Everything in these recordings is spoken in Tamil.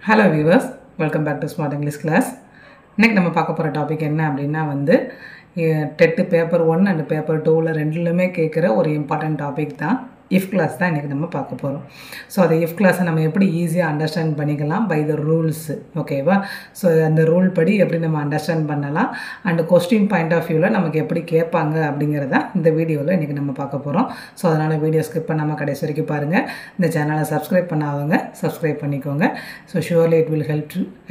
Hello viewers, welcome back to Smart English class. இன்னைக்கு நம்ம பார்க்க போற டாபிக் என்ன அப்படினா வந்து டெட் பேப்பர் 1 and பேப்பர் 2ல ரெண்டுலயுமே கேக்குற ஒரு இம்பார்ட்டன்ட் டாபிக் தான் if class தான் இன்னைக்கு நம்ம பார்க்க போறோம். சோ அந்த if class நம்ம எப்படி ஈஸியா அண்டர்ஸ்டாண்ட் பண்ணிக்கலாம் by the rules. ஓகேவா? சோ அந்த ரூல் படி எப்படி நம்ம அண்டர்ஸ்டாண்ட் பண்ணலாம் and question point of viewல நமக்கு எப்படி கேட்பாங்க அப்படிங்கறத இந்த வீடியோல இன்னைக்கு நம்ம பார்க்க போறோம். சோ அதனால வீடியோ ஸ்கிப் பண்ணாம கடைசி வரைக்கும் பாருங்க. இந்த சேனலை சப்ஸ்கிரைப் பண்ணாதவங்க சப்ஸ்கிரைப் பண்ணிக்கோங்க. So surely it will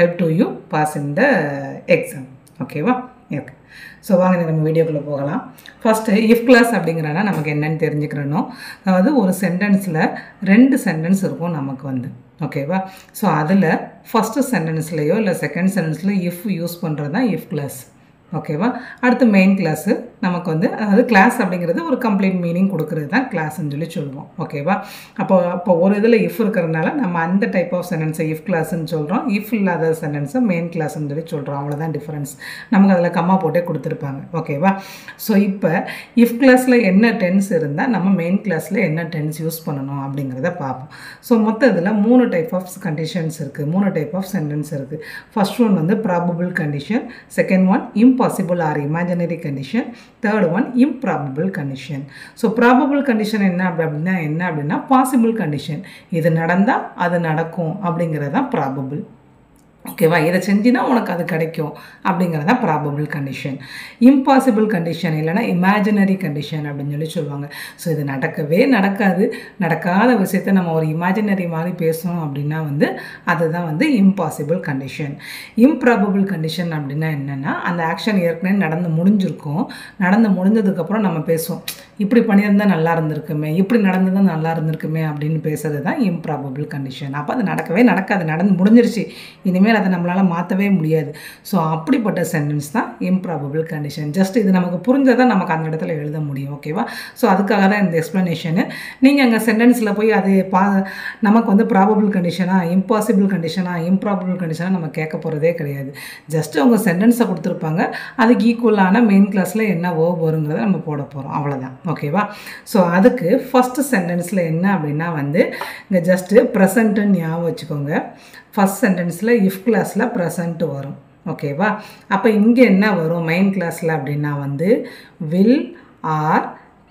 help to you pass in the exam. ஓகேவா? ஓகே. ஸோ வாங்க நம்ம வீடியோக்குள்ளே போகலாம். ஃபஸ்ட்டு இஃப் கிளாஸ் அப்படிங்கிறனா நமக்கு என்னென்னு தெரிஞ்சுக்கிறணும். அதாவது ஒரு சென்டென்ஸில் 2 சென்டென்ஸ் இருக்கும் நமக்கு வந்து. ஓகேவா? ஸோ அதில் ஃபஸ்ட்டு சென்டென்ஸ்லையோ இல்லை செகண்ட் சென்டென்ஸ்லையோ இஃப் யூஸ் பண்ணுறது தான் இஃப் கிளாஸ். ஓகேவா? அடுத்து மெயின் கிளாஸு நமக்கு வந்து அதாவது கிளாஸ் அப்படிங்கிறது ஒரு கம்ப்ளீட் மீனிங் கொடுக்குறது தான் கிளாஸ்ன்னு சொல்லி சொல்லுவோம். ஓகேவா? அப்போ ஒரு இதில் இஃப் இருக்கிறதுனால நம்ம அந்த டைப் ஆஃப் சென்டென்ஸை இஃப் கிளாஸ்ன்னு சொல்கிறோம். இஃப் இல்லாத சென்டென்ஸை மெயின் கிளாஸ்ன்னு சொல்லி சொல்கிறோம். அவ்வளோதான் டிஃப்ரென்ஸ். நமக்கு அதில் கம்மா போட்டே கொடுத்துருப்பாங்க. ஓகேவா? ஸோ இப்போ இஃப் கிளாஸில் என்ன டென்ஸ் இருந்தால் நம்ம மெயின் கிளாஸில் என்ன டென்ஸ் யூஸ் பண்ணணும் அப்படிங்கிறத பார்ப்போம். ஸோ மொத்த இதில் 3 டைப் ஆஃப் கண்டிஷன்ஸ் இருக்குது, 3 டைப் ஆஃப் சென்டென்ஸ் இருக்குது. ஃபர்ஸ்ட் ஒன் வந்து probable condition, second one impossible or imaginary condition, third one improbable condition. So probable condition என்ன அப்படின்னா possible condition. இது நடந்தா அது நடக்கும் அப்படிங்கிறது தான் probable. ஓகேவா? இதை செஞ்சினா உனக்கு அது கிடைக்கும் அப்படிங்கிறதா ப்ராபபிள் கண்டிஷன். இம்பாசிபிள் கண்டிஷன் இல்லைனா இமேஜினரி கண்டிஷன் அப்படின்னு சொல்லி சொல்லுவாங்க. ஸோ இது நடக்கவே நடக்காது, நடக்காத விஷயத்தை நம்ம ஒரு இமேஜினரி மாதிரி பேசணும் அப்படின்னா வந்து அதுதான் வந்து இம்பாசிபிள் கண்டிஷன். இம்ப்ராபபிள் கண்டிஷன் அப்படின்னா என்னென்னா அந்த ஆக்ஷன் ஏற்கனவே நடந்து முடிஞ்சிருக்கும், நடந்து முடிஞ்சதுக்கப்புறம் நம்ம பேசுவோம் இப்படி பண்ணியிருந்தால் நல்லா இருந்திருக்குமே, இப்படி நடந்ததும் நல்லா இருந்திருக்குமே அப்படின்னு பேசுறது தான் இம்ப்ராபபிள் கண்டிஷன். அப்போ அது நடக்கவே நடக்காது, நடந்து முடிஞ்சிருச்சு, இனிமேல் அதை நம்மளால் மாற்றவே முடியாது. ஸோ அப்படிப்பட்ட சென்டென்ஸ் தான் இம்ப்ராபபிள் கண்டிஷன். ஜஸ்ட் இது நமக்கு புரிஞ்சதான் நமக்கு அந்த இடத்துல எழுத முடியும். ஓகேவா? ஸோ அதுக்காக தான் இந்த எக்ஸ்ப்ளனேஷனு. நீங்கள் அங்கே சென்டென்ஸில் போய் அது நமக்கு வந்து ப்ராபபிள் கண்டிஷனா இம்பாசிபிள் கண்டிஷனா இம்ப்ராபபிள் கண்டிஷனாக நம்ம கேட்க போகிறதே கிடையாது. ஜஸ்ட்டு அவங்க சென்டென்ஸை கொடுத்துருப்பாங்க, அதுக்கு ஈக்குவலான மெயின் கிளாஸில் என்ன வேர்ப் வருங்கிறத நம்ம போட போகிறோம், அவ்வளோதான். ஓகேவா? ஸோ அதுக்கு ஃபஸ்ட்டு சென்டென்ஸில் என்ன அப்படின்னா வந்து இங்கே ஜஸ்ட்டு ப்ரெசண்ட்டுன்னு ஞாபகம் வச்சுக்கோங்க. ஃபஸ்ட் சென்டென்ஸில் இஃப் கிளாஸில் ப்ரெசண்ட் வரும். ஓகேவா? அப்போ இங்கே என்ன வரும் மெயின் கிளாஸில் அப்படின்னா வந்து will or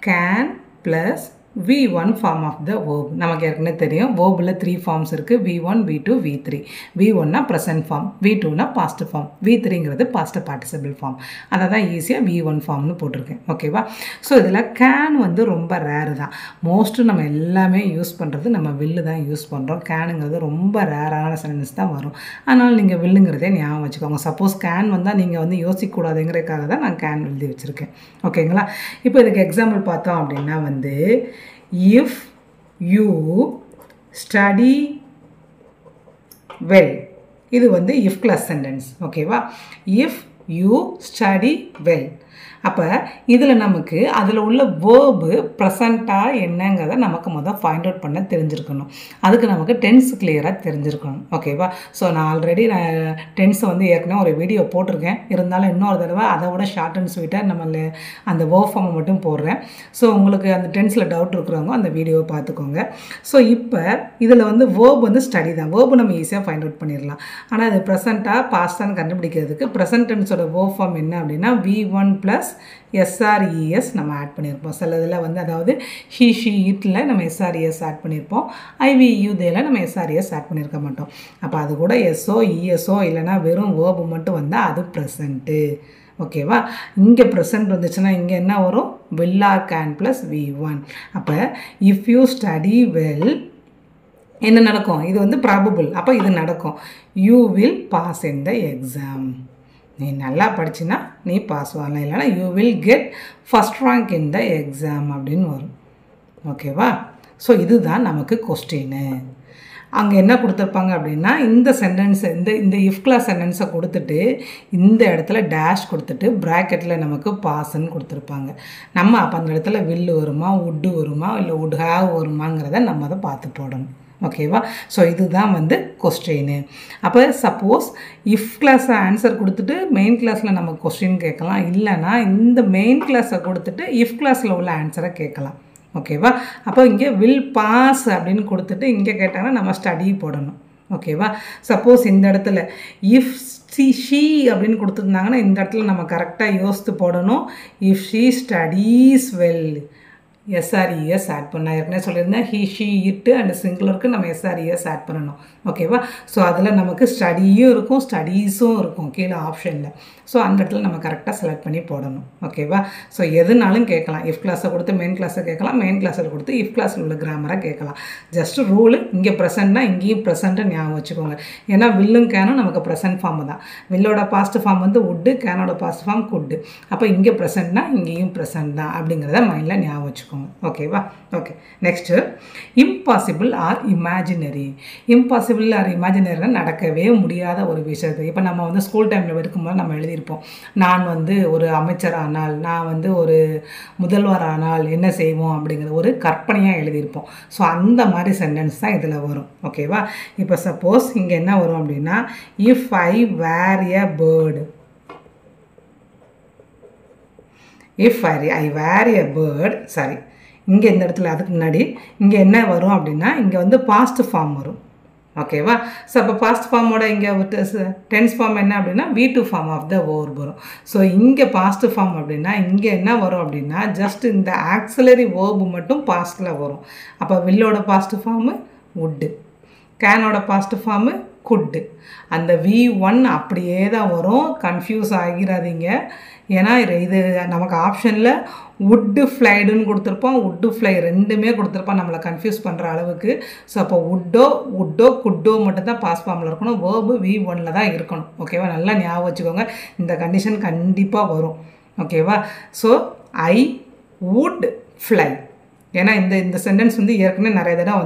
can plus V1 form of the verb. நமக்கு ஏற்கனவே தெரியும் வேர்பில் 3 ஃபார்ம்ஸ் இருக்குது, V1, V2, V3. V1னா ப்ரெசன்ட் ஃபார்ம், V2னா பாஸ்ட் ஃபார்ம், V3ங்கிறது பாஸ்ட் பார்ட்டிசிபிள் ஃபார்ம். அதை தான் ஈஸியாக V1 ஃபார்ம்னு போட்டிருக்கேன். ஓகேவா? ஸோ இதில் கேன் வந்து ரொம்ப ரேரு தான். மோஸ்ட்டு நம்ம எல்லாமே யூஸ் பண்ணுறது நம்ம வில்லு தான் யூஸ் பண்ணுறோம். கேனுங்கிறது ரொம்ப ரேரான சென்டென்ஸ் தான் வரும். அதனால் நீங்கள் வில்லுங்கிறதே ஞாபகம் வச்சுக்கோங்க. சப்போஸ் கேன் வந்தால் நீங்கள் வந்து யோசிக்கக்கூடாதுங்கிறதுக்காக தான் நான் கேன் எழுதி வச்சுருக்கேன். ஓகேங்களா? இப்போ இதுக்கு எக்ஸாம்பிள் பார்த்தோம் அப்படின்னா வந்து if you study well, இது வந்து if class sentence. ஓகேவா? if you study well. அப்போ இதில் நமக்கு அதில் உள்ள வேர்பு ப்ரெசண்ட்டாக என்னங்கிறத நமக்கு முதல் ஃபைண்ட் அவுட் பண்ண தெரிஞ்சிருக்கணும். அதுக்கு நமக்கு டென்ஸ் கிளியராக தெரிஞ்சிருக்கணும். ஓகேவா? ஸோ நான் ஆல்ரெடி டென்ஸை வந்து ஏற்கனவே ஒரு வீடியோ போட்டிருக்கேன், இருந்தாலும் இன்னொரு தடவை அதை விட ஷார்ட் அண்ட் ஸ்வீட்டாக நம்ம அந்த வேர்ப் ஃபார்மை மட்டும் போடுறேன். ஸோ உங்களுக்கு அந்த டென்ஸில் டவுட் இருக்கிறவங்க அந்த வீடியோவை பார்த்துக்கோங்க. ஸோ இப்போ இதில் வந்து வேர்ப் வந்து ஸ்டடி தான். வேர்பு நம்ம ஈஸியாக ஃபைண்ட் அவுட் பண்ணிடலாம். ஆனால் அது ப்ரெசண்ட்டாக பாஸ்டான்னு கண்டுபிடிக்கிறதுக்கு ப்ரெசன்ட் டென்ஸோட வேர்ப் ஃபார்ம் என்ன அப்படின்னா V1 + SRES நம்ம ஆட் பண்ணியிருப்போம். சில இதில் வந்து அதாவது ஹி ஷி இட்டில் நம்ம SRES ஆட் பண்ணியிருப்போம், IVU தேல நம்ம SRES ஆட் பண்ணியிருக்க மாட்டோம். அப்போ அது கூட SO ESO இல்லைனா வெறும் வேர்பு மட்டும் வந்தால் அது ப்ரெசண்ட்டு. ஓகேவா? இங்கே ப்ரெசண்ட் வந்துச்சுன்னா இங்கே என்ன வரும்? will or can + V1. அப்போ இஃப் யூ ஸ்டடி வெல் என்ன நடக்கும்? இது வந்து ப்ராபபிள். அப்போ இது நடக்கும். You will pass in the exam. நீ நல்லா படிச்சின்னா நீ பாஸ் வரலாம், இல்லைனா you will get first rank in the exam அப்படின்னு வரும். ஓகேவா? ஸோ இதுதான் நமக்கு கொஸ்டின்னு. அங்கே என்ன கொடுத்துருப்பாங்க அப்படின்னா இந்த சென்டென்ஸ் இந்த இஃப் கிளாஸ் சென்டென்ஸை கொடுத்துட்டு இந்த இடத்துல டேஷ் கொடுத்துட்டு ப்ராக்கெட்டில் நமக்கு பாஸ்ன்னு கொடுத்துருப்பாங்க. நம்ம அப்போ அந்த இடத்துல வில்லு வருமா, உட்டு வருமா, இல்லை உட் ஹேவ் வருமாங்கிறத நம்ம அதை பார்த்து போடணும். ஓகேவா? ஸோ இதுதான் வந்து கொஸ்டின். அப்போ சப்போஸ் இஃப் கிளாஸை ஆன்சர் கொடுத்துட்டு மெயின் கிளாஸில் நம்ம கொஸ்டின் கேட்கலாம், இல்லைனா இந்த மெயின் கிளாஸை கொடுத்துட்டு இஃப் கிளாஸில் உள்ள ஆன்சரை கேட்கலாம். ஓகேவா? அப்போ இங்கே வில் பாஸ் அப்படின்னு கொடுத்துட்டு இங்கே கேட்டாங்கன்னா நம்ம ஸ்டடி போடணும். ஓகேவா? சப்போஸ் இந்த இடத்துல இஃப் ஷீ அப்படின்னு கொடுத்துருந்தாங்கன்னா இந்த இடத்துல நம்ம கரெக்டாக யோசித்து போடணும். If she studies well, S or ES add பண்ண ஏற்கனவே சொல்லியிருந்தேன். ஹீ ஷீ இட்டு அண்ட் சிங்குலருக்கு நம்ம எஸ்ஆர்இஎஸ் ஆட் பண்ணணும். ஓகேவா? ஸோ அதில் நமக்கு ஸ்டடியும் இருக்கும் ஸ்டடீஸும் இருக்கும் கீழே ஆப்ஷனில். ஸோ அந்த இடத்துல நம்ம கரெக்டாக செலக்ட் பண்ணி போடணும். ஓகேவா? ஸோ எதுனாலும் கேட்கலாம். இஃப் கிளாஸை கொடுத்து மெயின் கிளாஸை கேட்கலாம், மெயின் கிளாஸில் கொடுத்து இஃப் கிளாஸில் உள்ள கிராமராக கேட்கலாம். ஜஸ்ட் ரூலு இங்கே ப்ரெசென்ட்னா இங்கேயும் ப்ரெசென்ட்டு ஞாபகம் வச்சுக்கோங்க. ஏன்னா வில்லும் கேனும் நமக்கு ப்ரெசென்ட் ஃபார்ம் தான். வில்லோட பாஸ்ட் ஃபார்ம் வந்து உட்டு, கேனோட பாஸ்ட் ஃபார்ம் குட்டு. அப்போ இங்கே ப்ரெசென்ட்னா இங்கேயும் ப்ரெசென்ட் தான் அப்படிங்கிறத மைண்டில் ஞாபகம் வச்சுக்கோங்க. ஓகேவா? Okay. Next impossible or imaginary. Impossible or இமேஜினரினா நடக்கவே முடியாத ஒரு விஷயத்தை இப்போ நம்ம வந்து ஸ்கூல் டைமில் இருக்கும்போது நம்ம எழுதியிருப்போம். நான் வந்து ஒரு அமைச்சர் ஆனால், நான் வந்து ஒரு முதல்வர் ஆனால் என்ன செய்வோம் அப்படிங்கிற ஒரு கற்பனையாக எழுதியிருப்போம். ஸோ அந்த மாதிரி சென்டென்ஸ் தான் இதில் வரும். ஓகேவா? இப்போ சப்போஸ் இங்கே என்ன வரும் அப்படின்னா if I were a bird, if I were a bird, sorry இங்கே இந்த இடத்துல அதுக்கு முன்னாடி இங்கே என்ன வரும் அப்படின்னா இங்கே வந்து பாஸ்ட் ஃபார்ம் வரும். ஓகேவா? ஸோ அப்போ பாஸ்ட் ஃபார்மோட இங்கே டென்ஸ் ஃபார்ம் என்ன அப்படின்னா V2 form of the verb வரும். ஸோ இங்கே பாஸ்ட் ஃபார்ம் அப்படின்னா இங்கே என்ன வரும் அப்படின்னா ஜஸ்ட் இந்த ஆக்சிலரி வேர்பு மட்டும் பாஸ்டில் வரும். அப்போ வில்லோட பாஸ்ட் ஃபார்மு வுட்டு, கேனோட பாஸ்ட் ஃபார்மு குட்டு. அந்த V1 அப்படியே தான் வரும். கன்ஃபியூஸ் ஆகிடாதீங்க. ஏன்னா இது நமக்கு ஆப்ஷனில் வுட்டு ஃப்ளைடுன்னு கொடுத்துருப்போம், வுட்டு ஃப்ளை ரெண்டுமே கொடுத்துருப்போம் நம்மளை கன்ஃபியூஸ் பண்ணுற அளவுக்கு. ஸோ அப்போ வுட்டோ குட்டோ மட்டும்தான் பாஸ் ஃபார்மில் இருக்கணும். வேர்பு V1 தான் இருக்கணும். ஓகேவா? நல்லா ஞாபகம் வச்சுக்கோங்க. இந்த கண்டிஷன் கண்டிப்பாக வரும். ஓகேவா? So I would fly. ஏன்னா இந்த சென்டென்ஸ் வந்து ஏற்கனவே நிறைய தடவை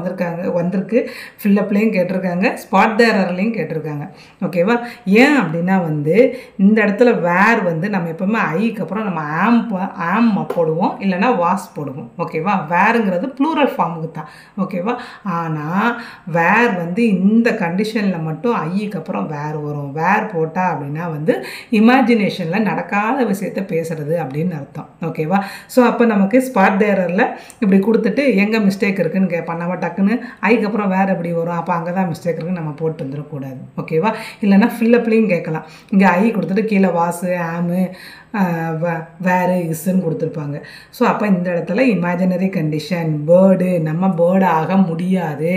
வந்திருக்கு. ஃபில்லப்லேயும் கேட்டிருக்காங்க, ஸ்பாட் தேரர்லையும் கேட்டிருக்காங்க. ஓகேவா? ஏன் அப்படின்னா வந்து இந்த இடத்துல வேர் வந்து நம்ம எப்போவுமே ஐக்கு அப்புறம் நம்ம ஆம் போடுவோம், இல்லைனா வாஸ் போடுவோம். ஓகேவா? வேருங்கிறது ப்ளூரல் ஃபார்முக்கு தான். ஓகேவா? ஆனால் வேர் வந்து இந்த கண்டிஷனில் மட்டும் ஐக்கு அப்புறம் வேர் வரும். வேர் போட்டால் அப்படின்னா வந்து இமேஜினேஷனில் நடக்காத விஷயத்தை பேசுகிறது அப்படின்னு அர்த்தம். ஓகேவா? ஸோ அப்போ நமக்கு ஸ்பாட் தேரரில் இப்படி கொடுத்துட்டு எங்கே மிஸ்டேக் இருக்குதுன்னு கேட்பான். நம்ம டக்குன்னு ஐக்கு அப்புறம் வேறு எப்படி வரும், அப்போ அங்கே தான் மிஸ்டேக் இருக்குன்னு நம்ம போட்டு வந்துடக்கூடாது. ஓகேவா? இல்லைனா ஃபில்லப்லேயும் கேட்கலாம். இங்கே ஐ கொடுத்துட்டு கீழே வாசு ஆமு வேறு இஸ்ன்னு கொடுத்துருப்பாங்க. ஸோ அப்போ இந்த இடத்துல இமேஜினரி கண்டிஷன் பேர்டு, நம்ம பேர்டு ஆக முடியாது,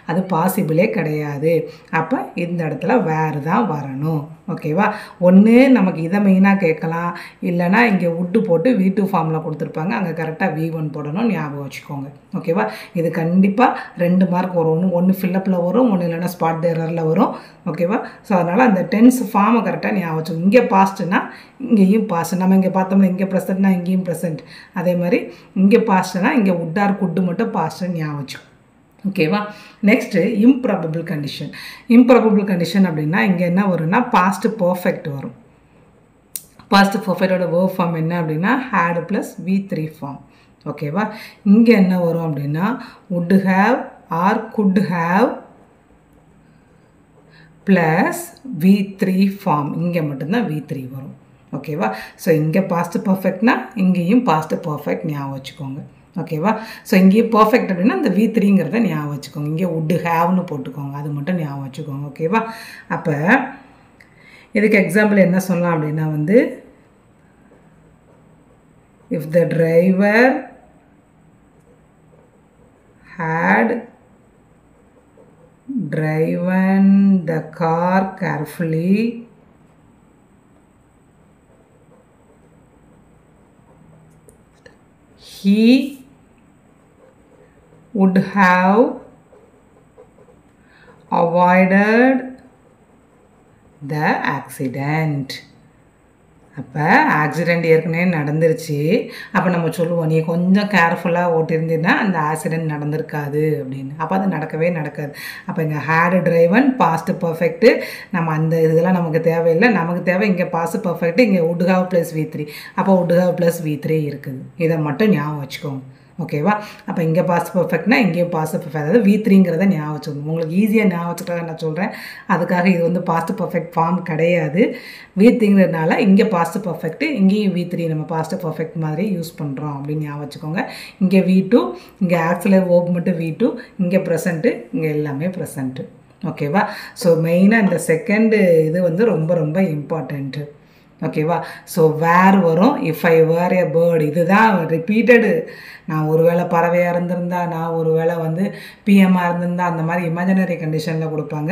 அது பாசிபிளே கிடையாது. அப்போ இந்த இடத்துல வேறு தான் வரணும். ஓகேவா? ஒன்று நமக்கு இதை மெயினாக கேட்கலாம், இல்லைனா இங்கே வுட்டு போட்டு V2 ஃபார்மில் கொடுத்துருப்பாங்க, அங்கே கரெக்டாக V1 போடணும். ஞாபகம் வச்சுக்கோங்க. ஓகேவா? இது கண்டிப்பாக 2 மார்க் வரும். ஒன்று ஃபில்லப்பில் வரும், ஒன்று இல்லைனா ஸ்பாட் தேரரில் வரும். ஓகேவா? ஸோ அதனால் அந்த டென்ஸ் ஃபார்மை கரெக்டாக ஞாபகம் வச்சுக்கோங்க. இங்கே பாஸ்ட்னா இங்கேயும் பாஸ்ட், நம்ம இங்கே பார்த்தோம்னா இங்கே ப்ரெசென்ட்னா இங்கேயும் ப்ரெசென்ட். அதே மாதிரி இங்கே பாஸ்ட்னா இங்கே வுட்டார் குட்டு மட்டும் பாஸ்ட்டுன்னு ஞாபகம் வச்சுக்கோங்க. ஓகேவா? Next improbable condition. Improbable condition அப்படின்னா இங்கே என்ன வரும்னா பாஸ்ட் பர்ஃபெக்ட் வரும். பாஸ்ட் பர்ஃபெக்டோட வேர்ப் ஃபார்ம் என்ன அப்படின்னா had ப்ளஸ் V3 ஃபார்ம். ஓகேவா? இங்கே என்ன வரும் அப்படின்னா would have or could have plus V3 form. இங்கே மட்டும்தான் V3 வரும். ஓகேவா? ஸோ இங்கே பாஸ்ட் பர்ஃபெக்ட்னா இங்கேயும் பாஸ்ட் பர்ஃபெக்ட் ஞாபகம் வச்சுக்கோங்க. ஓகேவா? ஸோ இங்கேயே பர்ஃபெக்ட் அப்படின்னா இந்த V3ங்கிறத ஞாபகம் வச்சுக்கோங்க. இங்கே வுட் ஹேவ்னு போட்டுக்கோங்க, அது மட்டும் ஞாபகம் வச்சுக்கோங்க. ஓகேவா? அப்போ இதுக்கு எக்ஸாம்பிள் என்ன சொல்லலாம் அப்படின்னா வந்து if the driver had driven the car carefully, he would have avoided the accident. அப்போ ஆக்சிடெண்ட் ஏற்கனவே நடந்துருச்சு. அப்போ நம்ம சொல்லுவோம் நீ கொஞ்சம் கேர்ஃபுல்லாக ஓட்டியிருந்தீங்கன்னா அந்த ஆக்சிடெண்ட் நடந்திருக்காது அப்படின்னு. அப்போ அது நடக்கவே நடக்காது. அப்போ இங்கே ஹேடு டிரைவன் பாஸ்ட் பர்ஃபெக்ட்டு, நம்ம அந்த இதெல்லாம் நமக்கு தேவையில்லை. நமக்கு தேவை இங்கே பாஸ்ட் பர்ஃபெக்ட்டு, இங்கே would have ப்ளஸ் V3. அப்போ would have ப்ளஸ் V3 இருக்குது. இதை மட்டும் ஞாபகம் வச்சுக்கோங்க. ஓகேவா? அப்போ இங்கே பாஸ்ட் பர்ஃபெக்ட்னா இங்கேயும் பாஸ்ட் பர்ஃபெக்ட், அதாவது V3ங்கிறத ஞாபகம் வச்சுக்கோங்க. உங்களுக்கு ஈஸியாக ஞாபகம் வச்சுக்காக நான் சொல்கிறேன். அதுக்காக இது வந்து பாஸ்ட் பர்ஃபெக்ட் ஃபார்ம் கிடையாது. V3ங்கிறதுனால இங்கே பாஸ்ட் பர்ஃபெக்ட்டு, இங்கேயும் V3 நம்ம பாஸ்ட் பர்ஃபெக்ட் மாதிரி யூஸ் பண்ணுறோம் அப்படின்னு ஞாபகம் வச்சுக்கோங்க. இங்கே V2, இங்கே ஆக்சுவலாக வேர்ப் மட்டும் V2, இங்கே ப்ரெசண்ட்டு, இங்கே எல்லாமே ப்ரெசண்ட்டு. ஓகேவா. ஸோ மெயினாக இந்த செகண்டு இது வந்து ரொம்ப ரொம்ப இம்பார்ட்டண்ட்டு. ஓகேவா. ஸோ வேர் வரும், if I were a bird, இதுதான் ரிப்பீட்டடு. நான் ஒரு வேளை பறவையாக இருந்திருந்தா, நான் ஒரு வேளை வந்து பிஎம்மாக இருந்திருந்தா, அந்த மாதிரி இமேஜினரி கண்டிஷனில் கொடுப்பாங்க.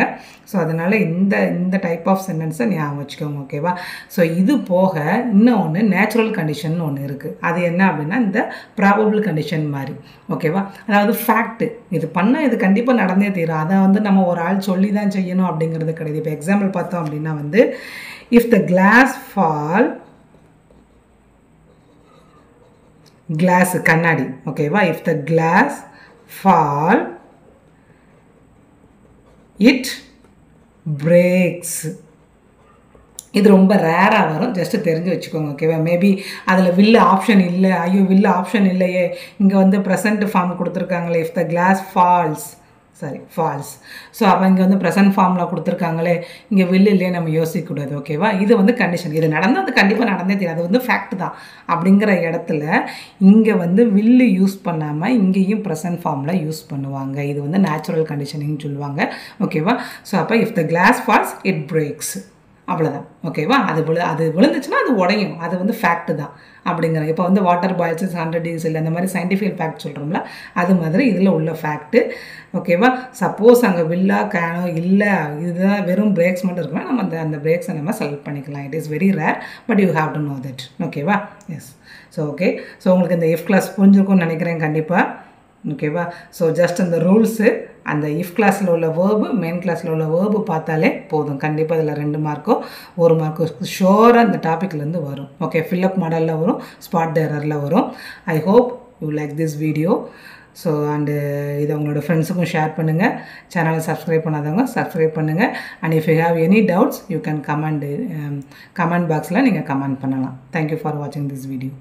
ஸோ அதனால் இந்த டைப் ஆஃப் சென்டென்ஸை ஞாபகம் வச்சுக்கோங்க. ஓகேவா. ஸோ இது போக இன்னொன்று நேச்சுரல் கண்டிஷன் ஒன்று இருக்குது. அது என்ன அப்படின்னா இந்த ப்ராபபிள் கண்டிஷன் மாதிரி. ஓகேவா. அதாவது ஃபேக்ட்டு, இது பண்ணால் இது கண்டிப்பாக நடந்தே தீரும், அதை வந்து நம்ம ஒரு ஆள் சொல்லி தான் செய்யணும் அப்படிங்கிறது கிடையாது. இப்போ எக்ஸாம்பிள் பார்த்தோம் அப்படின்னா வந்து if the glass fall, glass கண்ணாடி. ஓகேவா. if the glass fall it breaks. இது ரொம்ப ரேராக வரும், ஜஸ்ட்டு தெரிஞ்சு வச்சுக்கோங்க. ஓகேவா. மேபி அதில் வில்லு ஆப்ஷன் இல்லை, ஐயோ வில்லு ஆப்ஷன் இல்லையே, இங்கே வந்து ப்ரெசன்ட் ஃபார்ம் கொடுத்துருக்காங்களே, if the glass falls, sorry falls. So அப்போ இங்கே வந்து ப்ரெசன்ட் ஃபார்மில் கொடுத்துருக்காங்களே, இங்கே வில்லு இல்லையே நம்ம யோசிக்கக்கூடாது. ஓகேவா. இது வந்து கண்டிஷன், இது நடந்தால் அது கண்டிப்பாக நடந்தே தெரியும், அது வந்து ஃபேக்ட் தான். அப்படிங்கிற இடத்துல இங்கே வந்து வில்லு யூஸ் பண்ணாமல் இங்கேயும் ப்ரெசன்ட் ஃபார்மில் யூஸ் பண்ணுவாங்க. இது வந்து நேச்சுரல் கண்டிஷனிங்னு சொல்லுவாங்க. ஓகேவா. ஸோ அப்போ if the class falls it breaks, அவ்வளோதான். ஓகேவா. அது விழுந்துச்சுன்னா அது உடையும், அது வந்து ஃபேக்ட் தான் அப்படிங்கிற. இப்போ வந்து வாட்டர் பாயில்ஸ் 100 degrees இல்லை, இந்த மாதிரி சயின்டிஃபிக் ஃபேக்ட் சொல்கிறோம்ல, அது மாதிரி இதில் உள்ள ஃபேக்ட்டு. ஓகேவா. சப்போஸ் அங்கே வில்லா கேனோ இல்லை, இதுதான் வெறும் பிரேக்ஸ் மட்டும் இருக்குன்னா நம்ம அந்த பிரேக்ஸை நம்ம செலக்ட் பண்ணிக்கலாம். It is very rare, but you have to know that. ஓகேவா. எஸ். So okay. ஸோ உங்களுக்கு இந்த இஃப் கிளாஸ் புரிஞ்சிருக்கும்னு நினைக்கிறேன் கண்டிப்பாக. ஓகேவா. ஸோ ஜஸ்ட் அந்த ரூல்ஸு, அந்த இஃப் கிளாஸில் உள்ள வேர்பு, மெயின் கிளாஸில் உள்ள வேர்பு பார்த்தாலே போதும். கண்டிப்பாக இதில் 2 மார்க்கோ 1 மார்க்கோ ஷோராக இந்த டாப்பிக்லேருந்து வரும். ஓகே. ஃபில்லப் மாடலில் வரும், ஸ்பாட் எரரில் வரும். I hope you like this video. So and இதை உங்களோட ஃப்ரெண்ட்ஸுக்கும் ஷேர் பண்ணுங்கள். சேனலை சப்ஸ்கிரைப் பண்ணாதவங்க சப்ஸ்கிரைப் பண்ணுங்கள். And if you have any doubts you can comment பாக்ஸில் நீங்கள் கமெண்ட் பண்ணலாம். தேங்க்யூ ஃபார் வாட்சிங் திஸ் வீடியோ.